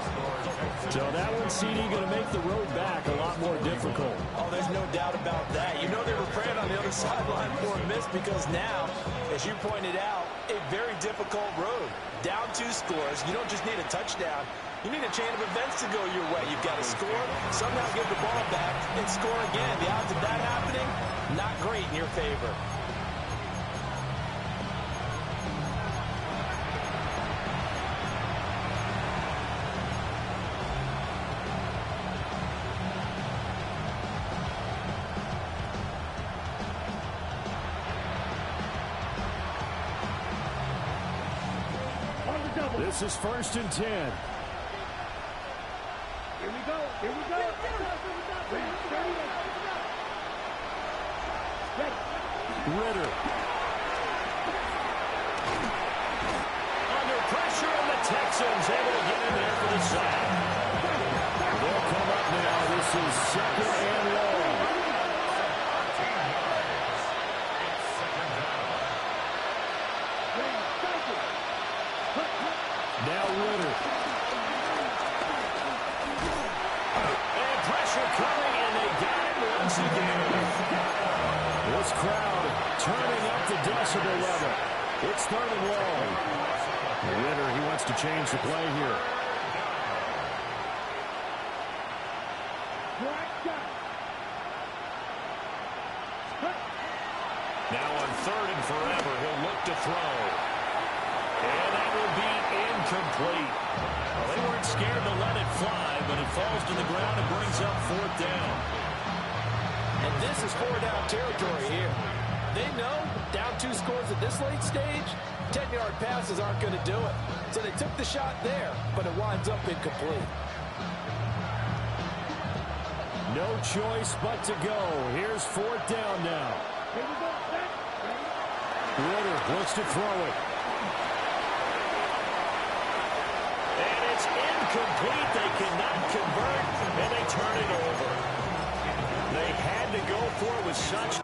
So that one, CD, going to make the road back a lot more difficult. Oh, there's no doubt about that. You know they were praying on the other sideline for a miss because now, as you pointed out, a very difficult road. Down 2 scores. You don't just need a touchdown. You need a chain of events to go your way. You've got to score, somehow get the ball back, and score again. The odds of that happening, not great in your favor. This is 1st and 10. Ritter. Under pressure, and the Texans able to get in there for the sack. They'll come up now. This is 2nd and long. Now Ritter. And pressure coming, and they got him once again. This crowd turning up the decibel level. It's 3rd and long. Ritter, he wants to change the play here. Now on 3rd and forever, he'll look to throw. And that will be incomplete. Well, they weren't scared to let it fly, but it falls to the ground and brings up 4th down. And this is 4-down territory here. They know down 2 scores at this late stage, 10-yard passes aren't going to do it. So they took the shot there, but it winds up incomplete. No choice but to go. Here's 4th down now. Ritter wants to throw it. And it's incomplete. They cannot convert, and they turn it over. They had to go for it with such